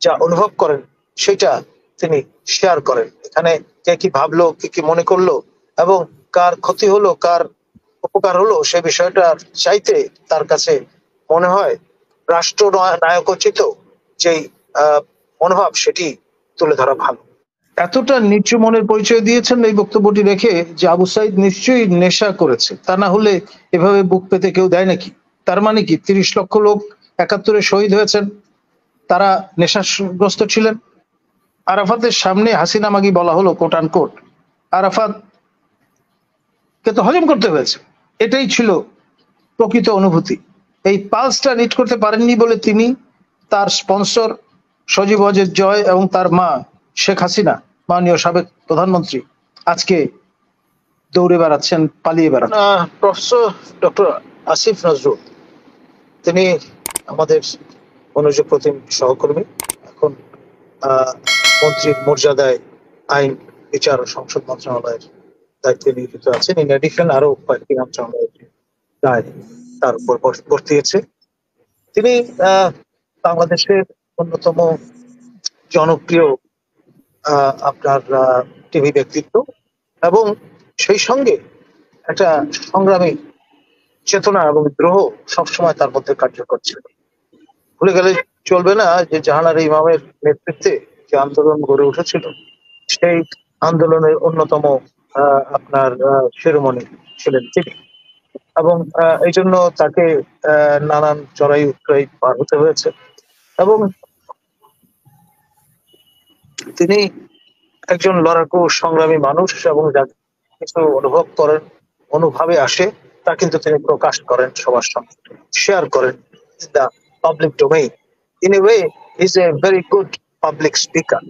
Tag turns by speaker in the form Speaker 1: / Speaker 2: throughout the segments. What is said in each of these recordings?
Speaker 1: যা অনুভব করেন সেটা তিনি শেয়ার করেন। এখানে কে কি ভাবলো, কে কি মনে করলো এবং কার ক্ষতি হলো, কার উপকার হলো, সে বিষয়টা চাইতে তার কাছে মনে হয় রাষ্ট্র নায়কোচিত যেই মনোভাব সেটি তুলে ধরা ভালো। এতটা নিচু মনের পরিচয় দিয়েছেন এই বক্তব্যটি রেখে যে আবু সাইদ নিশ্চয়ই নেশা করেছে, তা না হলে এভাবে বুক পেতে কেউ দেয় নাকি? তার মানে কি ৩০ লক্ষ লোক ৭১-এ শহীদ হয়েছেন, তারা নেশাগ্রস্ত ছিলেন? আরাফাতের সামনে হাসিনা মাগি বলা হলো, কোট আন কোট। আরাফাত কে তো হজম করতে হয়েছে, এটাই ছিল প্রকৃত অনুভূতি। এই পালসটা রিড করতে পারেননি বলে তিনি, তার স্পন্সর সজীব ওয়াজেদ জয় এবং তার মা শেখ হাসিনা, মাননীয় সাবেক প্রধানমন্ত্রী, আজকে দৌড়ে বেড়াচ্ছেন, পালিয়ে বেড়াচ্ছেন। প্রফেসর ডক্টর আসিফ নজরুল, তিনি আমাদের মনোযোগ প্রতিম সহকর্মী, এখন মন্ত্রীর মর্যাদায় আইন বিচার ও সংসদ মন্ত্রণালয়ের দায়িত্বে নিয়োজিত আছেন। ইন এডিশন আরো কয়েকটি মন্ত্রণালয়ের দায় তার উপর বর্তিয়েছে। তিনি বাংলাদেশের অন্যতম জনপ্রিয় আপনার টিভি ব্যক্তিত্ব এবং সেই সঙ্গে একটা সংগ্রামী চেতনা এবং দ্রোহ সবসময় তার মধ্যে কার্যকর ছিল। ভুলে গেলে চলবে না যে জাহানারা ইমামের নেতৃত্বে যে আন্দোলন গড়ে উঠেছিল, সেই আন্দোলনের অন্যতম আপনার শিরোমণি ছিলেন তিনি, এবং এই জন্য তাকে নানান চড়াই উৎরাই পার হতে হয়েছে এবং তিনি একজন লড়াকু সংগ্রামী মানুষ এবং যা কিছু অনুভব করেন, অনুভাবে আসে, তা কিন্তু তিনি প্রকাশ করেন সবার সঙ্গে, শেয়ার করেন in the public domain. In a way is a very good public speaker.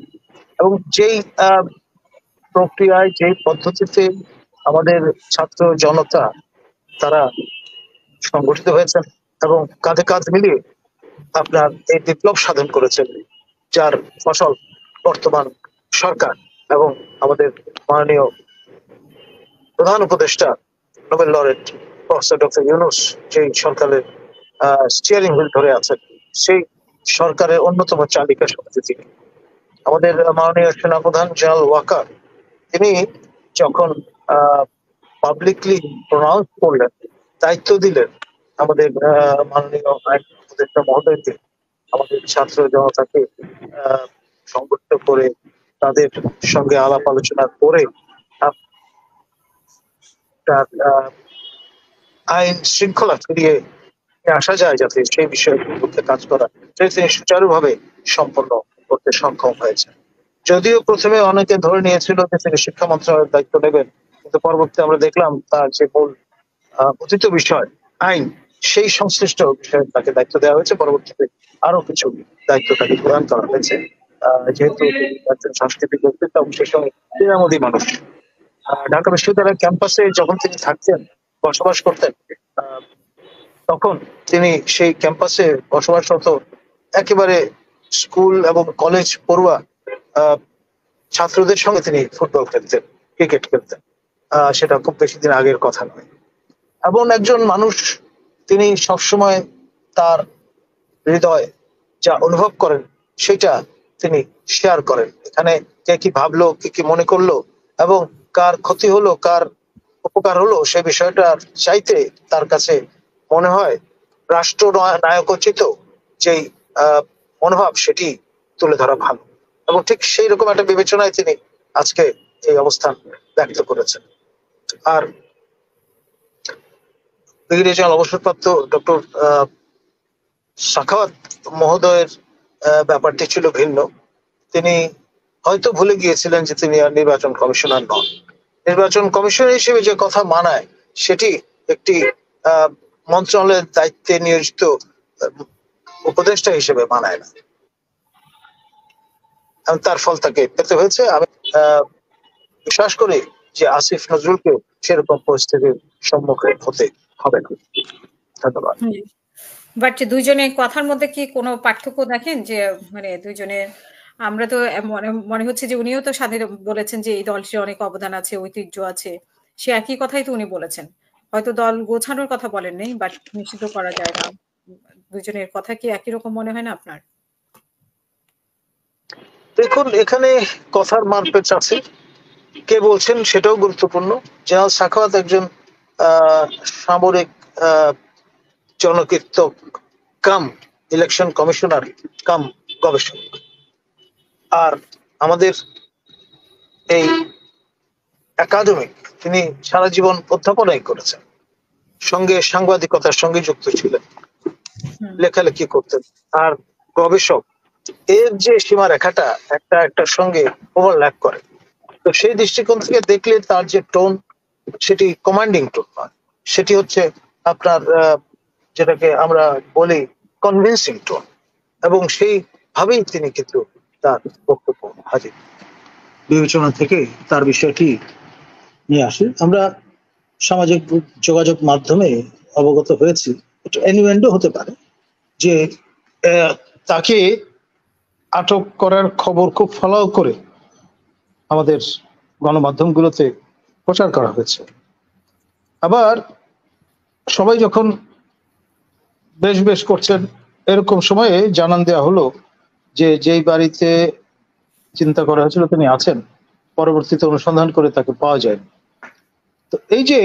Speaker 1: এবং যেই প্রক্রিয়ায়, যেই পদ্ধতিতে আমাদের ছাত্র জনতা তারা সংগঠিত হয়েছেন এবং কাঁধে কাঁধ মিলিয়ে আপনার এই বিপ্লব সাধন করেছেন, যার ফসল বর্তমান সরকার এবং আমাদের মাননীয় প্রধান উপদেষ্টা Nobel laureate professor doctor Yunus যে সরকারের স্টিয়ারিং হুইল ধরে আছেন, সেই সরকারের অন্যতম চালিকা শক্তি তিনি। আমাদের মাননীয় সেনাপ্রধান জেনারেল ওয়াকার, তিনি যখন পাবলিকলি প্রোনাউন্স করলেন, দায়িত্ব দিলেন আমাদের মাননীয় আইন উপদেষ্টা মহোদয়কে, আমাদের ছাত্র জনতাকে সংগঠিত করে তাদের সঙ্গে আলাপ আলোচনা করে তার আইন শৃঙ্খলা ফিরিয়ে আসা যায় যাতে সেই বিষয়গুলোতে কাজ করা, সেটা তিনি সুচারুভাবে সম্পন্ন করতে সক্ষম হয়েছে। যদিও প্রথমে অনেকে ধরে নিয়েছিল যে তিনি শিক্ষা মন্ত্রণালয়ের দায়িত্ব নেবেন, কিন্তু পরবর্তীতে আমরা দেখলাম তার যে মূল কথিত বিষয় আইন, সেই সংশ্লিষ্ট বিষয়ে তাকে দায়িত্ব দেওয়া হয়েছে। পরবর্তীতে আরো কিছু দায়িত্ব তাকে প্রদান করা হয়েছে, যেহেতু একজন সাংস্কৃতিক ব্যক্তিত্ব এবং সেই সঙ্গে ক্রীড়ামোদী মানুষ। ঢাকা বিশ্ববিদ্যালয়ের ক্যাম্পাসে যখন তিনি থাকতেন, বসবাস করতেন, তখন তিনি সেই ক্যাম্পাসে বসবাসরত একেবারে স্কুল এবং কলেজ পড়ুয়া ছাত্রদের সঙ্গে তিনি ফুটবল খেলতেন, ক্রিকেট খেলতেন। সেটা খুব বেশি দিন আগের কথা নয়। এমন একজন মানুষ, তিনি সবসময় তার হৃদয় যা অনুভব করেন সেটা তিনি শেয়ার করেন। এখানে কে কি ভাবলো, কে কি মনে করলো এবং কার ক্ষতি হলো, কার উপকার হলো, সে বিষয়টা চাইতে তার কাছে মনে হয় রাষ্ট্র নায়কোচিত যেই মনোভাব সেটি তুলে ধরা ভালো, এবং ঠিক সেই রকম একটা বিবেচনায় তিনি আজকে এই অবস্থান ব্যক্ত করেছেন। আর ব্রিগেডিয়ার জেনারেল অবসরপ্রাপ্ত ডক্টর সাখাওয়াত মহোদয়ের ব্যাপারটি ছিল ভিন্ন। তিনি হয়তো ভুলে গিয়েছিলেন যে তিনি আর নির্বাচন কমিশনার নন। নির্বাচন কমিশনার হিসেবে যে কথা মানায়, সেটি একটি মন্ত্রণালয়ের দায়িত্বে নিয়োজিত উপদেষ্টা হিসেবে মানায় না। তার ফল তাকে পেতে হয়েছে। আমি বিশ্বাস করি যে আসিফ নজরুলকে সেরকম পরিস্থিতির সম্মুখীন হতে হবে না। ধন্যবাদ।
Speaker 2: বাট দুইজনের কথার মধ্যে কি কোনো পার্থক্য দেখেন? যে মানে দুইজনের, আমরা তো মনে হচ্ছে যে উনিও তো স্বাধীন বলেছেন যে এই দলটির অনেক অবদান আছে, ঐতিহ্য আছে, সে একই কথাই তো উনি বলেছেন। হয়তো দল গোছানোর কথা বলেন নাই, বাট নিষিদ্ধ করা যায় না। দুইজনের কথা কি একই রকম মনে হয় না আপনার?
Speaker 1: দেখুন, এখানে কথার মারপেচ আছে। কে বলছেন সেটাও গুরুত্বপূর্ণ। জেনারেল সাখাওয়াত একজন সামরিক আহ, জনকীর্তক কাম ইলেকশন কমিশনার কাম গবেষক। আর আমাদের এই একাডেমিক, তিনি সারা জীবন অধ্যাপনাই করেছেন, সঙ্গে সাংবাদিকতার সঙ্গে যুক্ত ছিলেন, লেখালেখি করতেন। আর গবেষক, এর যে সীমারেখাটা একটা একটার সঙ্গে ওভারল্যাপ করে, তো সেই দৃষ্টিকোণ থেকে দেখলে তার যে টোন, সেটি কমান্ডিং টোন নয়, সেটি হচ্ছে আপনার যেটাকে আমরা বলি কনভিন্সিং টোন, এবং সেই ভাবেই তিনি কিন্তু তার বক্তব্য হাজির বিবেচনা থেকে তার বিষয়টি নিয়ে আসে। আমরা সামাজিক যোগাযোগ মাধ্যমে অবগত হয়েছি, এটা এনুয়েন্ডো হতে পারে, যে তাকে আটক করার খবর খুব ফলাও করে আমাদের গণমাধ্যমগুলোতে প্রচার করা হয়েছে। আবার সবাই যখন বেশ বেশ করছেন, এরকম সময়ে জানান দেওয়া হলো যে যেই বাড়িতে চিন্তা করা হয়েছিল তিনি আছেন, পরবর্তীতে অনুসন্ধান করে তাকে পাওয়া যায়। তো এই যে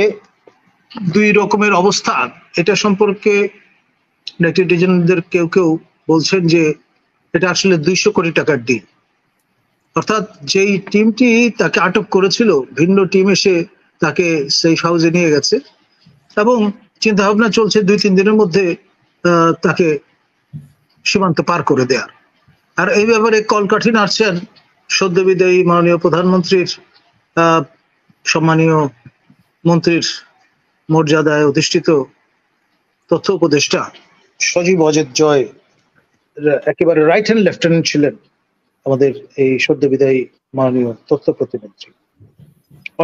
Speaker 1: দুই রকমের অবস্থান, এটা সম্পর্কে নেটিজেনদের কেউ কেউ বলছেন যে এটা আসলে 200 কোটি টাকার ডিল। অর্থাৎ যেই টিমটি তাকে আটক করেছিল, ভিন্ন টিম এসে তাকে সেফ হাউসে নিয়ে গেছে এবং চিন্তা ভাবনা চলছে 2-3 দিনের মধ্যে তাকে সীমান্ত পার করে দেয়ার। আর এই ব্যাপারে কলকাঠি নাড়ছেন সদ্য বিদায়ী মাননীয় প্রধানমন্ত্রীর সম্মানীয় মন্ত্রীর মর্যাদায় অধিষ্ঠিত তথ্য উপদেষ্টা সজীব অজিত জয়, একেবারে রাইট হ্যান্ড লেফটেন্যান্ট ছিলেন আমাদের এই সদ্য বিদায়ী মাননীয় তথ্য প্রতিমন্ত্রী।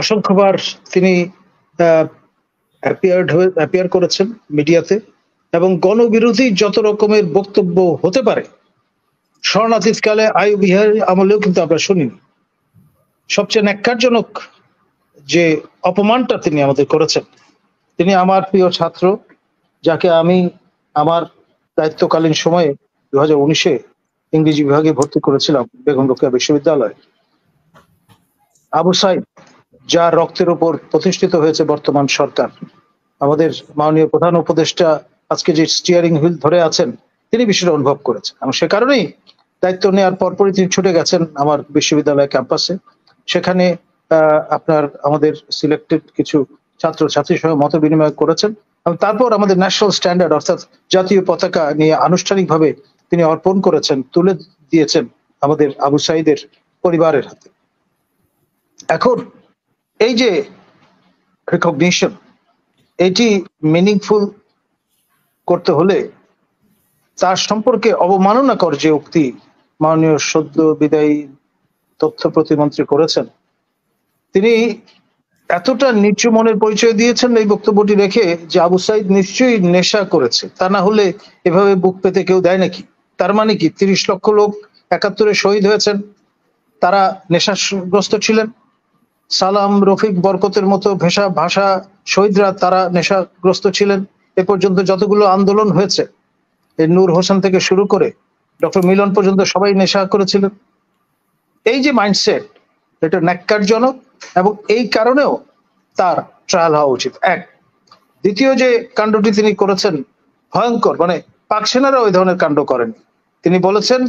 Speaker 1: অসংখ্যবার তিনি অ্যাপিয়ার করেছেন মিডিয়াতে, এবং গণবিরোধী যত রকমের বক্তব্য হতে পারে শরণাতীতকালে আইয়ুব বিহারী আমলেও কিন্তু আমরা শুনিনি। সবচেয়ে ন্যাক্কারজনক যে অপমানটা তিনি আমাদের করেছেন, তিনি আমার প্রিয় ছাত্র, যাকে আমি আমার দায়িত্বকালীন সময়ে 2019-এ ইংরেজি বিভাগে ভর্তি করেছিলাম বেগম রোকেয়া বিশ্ববিদ্যালয়ে। আবু সাইদ, যার রক্তের উপর প্রতিষ্ঠিত হয়েছে বর্তমান সরকার, আমাদের মাননীয় প্রধান উপদেষ্টা আজকে যে স্টিয়ারিং হুইল ধরে আছেন, তিনি বিষয়টা অনুভব করেছেন, এবং সে কারণেই দায়িত্ব নেওয়ার পরপরই তিনি ছুটে গেছেন আমার বিশ্ববিদ্যালয় ক্যাম্পাসে। সেখানে আপনার আমাদের সিলেক্টেড কিছু ছাত্রছাত্রীর সঙ্গে মত বিনিময় করেছেন, এবং তারপর আমাদের ন্যাশনাল স্ট্যান্ডার্ড অর্থাৎ জাতীয় পতাকা নিয়ে আনুষ্ঠানিকভাবে তিনি অর্পণ করেছেন, তুলে দিয়েছেন আমাদের আবু সাইদের পরিবারের হাতে। এখন এই যে রিকগনিশন, এটি মিনিংফুল করতে হলে তার সম্পর্কে অবমাননাকর যে উক্তি মাননীয় সদ্য বিদায়ী তথ্য প্রতিমন্ত্রী করেছেন, তিনি এতটা নিচু মনের পরিচয় দিয়েছেন এই বক্তব্যটি রেখে যে আবু সাইদ নিশ্চয়ই নেশা করেছে, তা না হলে এভাবে বুক পেতে কেউ দেয় নাকি? তার মানে কি 30 লক্ষ লোক 71-এ শহীদ হয়েছেন, তারা নেশাগ্রস্ত ছিলেন? সালাম, রফিক, বরকতের মতো ভাষা শহীদরা তারা নেশাগ্রস্ত ছিলেন? এ পর্যন্ত যতগুলো আন্দোলন হয়েছে, নূর হোসেন থেকে শুরু করে ডক্টর মিলন পর্যন্ত সবাই নেশা করেছিলেন। এই যে মাইন্ডসেট, এটা ন্যাক্কারজনক, এবং এই কারণেও তার ট্রায়াল হওয়া উচিত। এক। দ্বিতীয় যে কাণ্ডটি তিনি করেছেন ভয়ঙ্কর, মানে পাক সেনারা ওই ধরনের কাণ্ড করেন। তিনি বলেছেন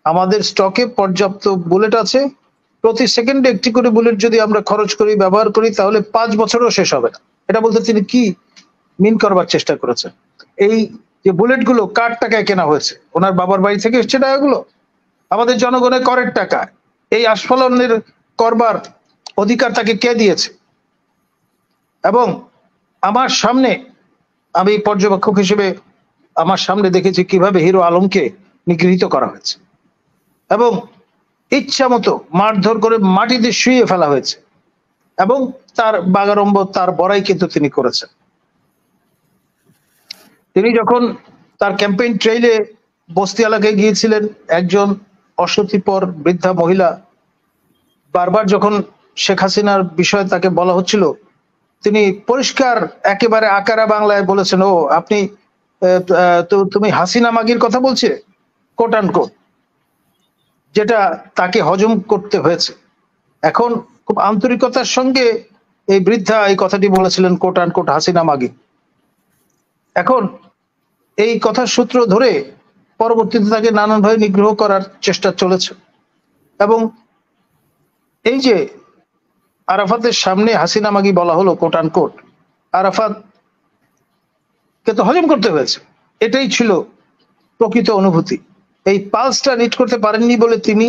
Speaker 1: আমাদের স্টকে পর্যাপ্ত বুলেট আছে, প্রতি সেকেন্ডে একটি করে বুলেট যদি আমরা খরচ করি, ব্যবহার করি, তাহলে 5 বছরও শেষ হবে না। এটা বলতে তিনি কি মিন করবার চেষ্টা করেছেন? এই যে বুলেট গুলো কার টাকায় কেনা হয়েছে? ওনার বাবার বাড়ি থেকে এসছে টাকাগুলো, আমাদের জনগণের করের টাকা। এই আস্ফালনের করবার অধিকার তাকে কে দিয়েছে? এবং আমার সামনে, আমি পর্যবেক্ষক হিসেবে আমার সামনে দেখেছি কিভাবে হিরো আলমকে নিগৃহীত করা হয়েছে এবং ইচ্ছা মতো মারধর করে মাটিতে শুইয়ে ফেলা হয়েছে, এবং তার বাগাড়ম্ব, তার বড়াই কিন্তু তিনি করেছেন। তিনি যখন তার ক্যাম্পেইন ট্রেইলে বস্তি এলাকায় গিয়েছিলেন, একজন অসতিপর বৃদ্ধা মহিলা বারবার যখন শেখ হাসিনার বিষয়ে তাকে বলা হচ্ছিল, তিনি পরিষ্কার একেবারে আকারা বাংলায় বলেছেন, ও আপনি তুমি হাসিনা মাগির কথা বলছে, কোট অ্যান্ড কোট। যেটা তাকে হজম করতে হয়েছে। এখন খুব আন্তরিকতার সঙ্গে এই বৃদ্ধা এই কথাটি বলেছিলেন, কোট আনকোট হাসিনা মাগি। এখন এই কথার সূত্র ধরে পরবর্তীতে তাকে নানানভাবে নিগ্রহ করার চেষ্টা চলেছে। এবং এই যে আরাফাতের সামনে হাসিনা মাগি বলা হলো কোট আনকোট, আরাফাত কে তো হজম করতে হয়েছে, এটাই ছিল প্রকৃত অনুভূতি। এই পালসটা রিড করতে পারেননি বলে তিনি,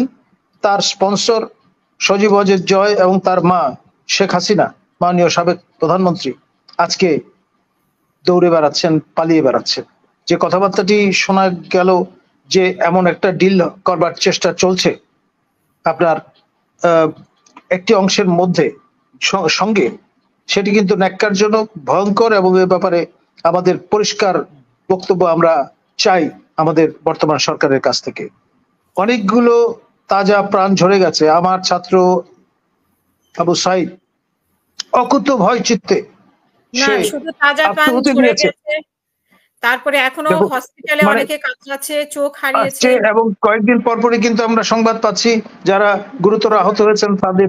Speaker 1: তার স্পন্সর সজীব ওয়াজেদ জয় এবং তার মা শেখ হাসিনা, মাননীয় সাবেক প্রধানমন্ত্রী, আজকে দৌড়ে বেড়াচ্ছেন, পালিয়ে বেড়াচ্ছেন। যে কথাবার্তাটি শোনা গেল যে এমন একটা ডিল করবার চেষ্টা চলছে আপনার একটি অংশের মধ্যে সঙ্গে, সেটি কিন্তু ন্যাক্কারজনক, ভয়ঙ্কর, এবং এ ব্যাপারে আমাদের পরিষ্কার বক্তব্য আমরা চাই আমাদের বর্তমান সরকারের কাছ থেকে। অনেকগুলো তাজা প্রাণ ঝরে গেছে। আমার ছাত্র আবু সাইদ অকুত ভয় চিত্তে
Speaker 2: না
Speaker 1: সে
Speaker 2: শুধু তাজা প্রাণ
Speaker 1: আত্মহতি
Speaker 2: ঝরে
Speaker 1: দিয়েছে।
Speaker 2: গেছে, তারপরে এখনো
Speaker 1: দেখো,
Speaker 2: হসপিটালে
Speaker 1: মানে
Speaker 2: অনেকে কাতরাচ্ছে, চোখ হারিয়েছে।
Speaker 1: আসছে, এবং কয়েকদিন পরপরই কিন্তু আমরা সংবাদ পাচ্ছি যারা গুরুতর আহত হয়েছেন তাদের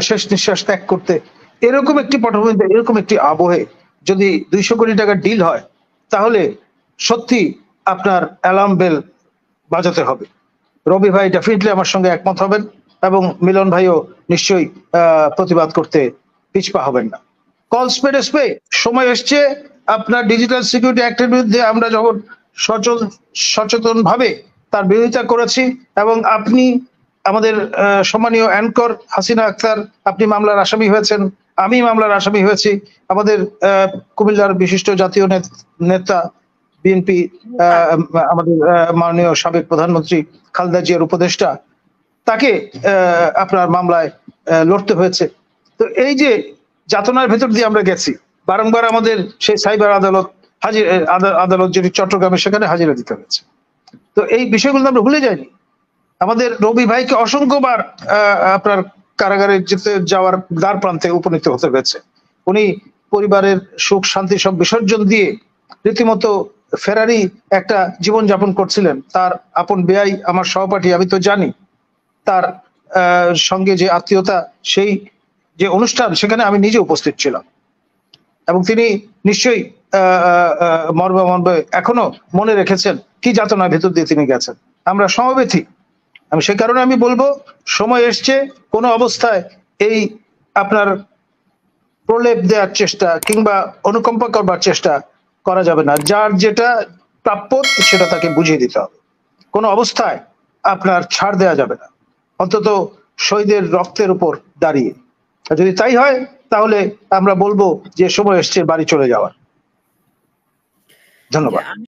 Speaker 1: শেষ নিঃশ্বাস ত্যাগ করতে। এরকম একটি পটভূমিতে, এরকম একটি আবহে যদি 200 কোটি টাকার ডিল হয়, তাহলে সত্যি আপনার অ্যালার্ম বেল বাজাতে হবে। রবি ভাই ডেফিনেটলি আমার সঙ্গে একমত হবেন, এবং মিলন ভাইও নিশ্চয়ই প্রতিবাদ করতে পিছপা হবেন না। কল স্পেড স্পে, সময় এসছে আপনার ডিজিটাল সিকিউরিটি অ্যাক্টের বিরুদ্ধে আমরা যখন সচেতন ভাবে তার বিরোধিতা করেছি, এবং আপনি আমাদের সম্মানীয় অ্যাঙ্কর হাসিনা আক্তার, আপনি মামলার আসামি হয়েছেন, আমি মামলার আসামি হয়েছি, আমাদের কুমিল্লার বিশিষ্ট জাতীয় নেতা বিএনপি আমাদের মাননীয় সাবেক প্রধানমন্ত্রী খালেদা জিয়ার উপদেষ্টা, তাকে আপনার মামলায় লড়তে হয়েছে। তো এই যে যাতনার ভেতর দিয়ে আমরা গেছি, বারংবার আমাদের সেই সাইবার আদালত যেটি চট্টগ্রামে, সেখানে হাজিরা দিতে হয়েছে। তো এই বিষয়গুলো আমরা ভুলে যাইনি। আমাদের রবি ভাইকে অসংখ্যবার আপনার কারাগারে যাওয়ার দ্বার প্রান্তে উপনীত হতে হয়েছে। উনি পরিবারের সুখ শান্তি সব বিসর্জন দিয়ে রীতিমতো ফেরারি একটা জীবন যাপন করছিলেন। তার আপন বেয়াই আমার সহপাঠী, আমি তো জানি তার সঙ্গে যে আত্মীয়তা, সেই যে অনুষ্ঠান, সেখানে আমি নিজে উপস্থিত ছিলাম, এবং তিনি নিশ্চয়ই মর্মে এখনো মনে রেখেছেন কি যাতনার ভেতর দিয়ে তিনি গেছেন। আমরা সমবেথী। আমি সেই কারণে আমি বলবো, সময় এসছে, কোনো অবস্থায় এই আপনার প্রলেপ দেওয়ার চেষ্টা কিংবা অনুকম্পা করবার চেষ্টা করা যাবে না। যার যেটা প্রাপ্য সেটা তাকে বুঝিয়ে দিতে হবে। কোনো অবস্থায় আপনার ছাড় দেওয়া যাবে না, অন্তত শহীদের রক্তের উপর দাঁড়িয়ে। যদি তাই হয়, তাহলে আমরা বলবো যে সময় এসছে বাড়ি চলে যাওয়ার। ধন্যবাদ।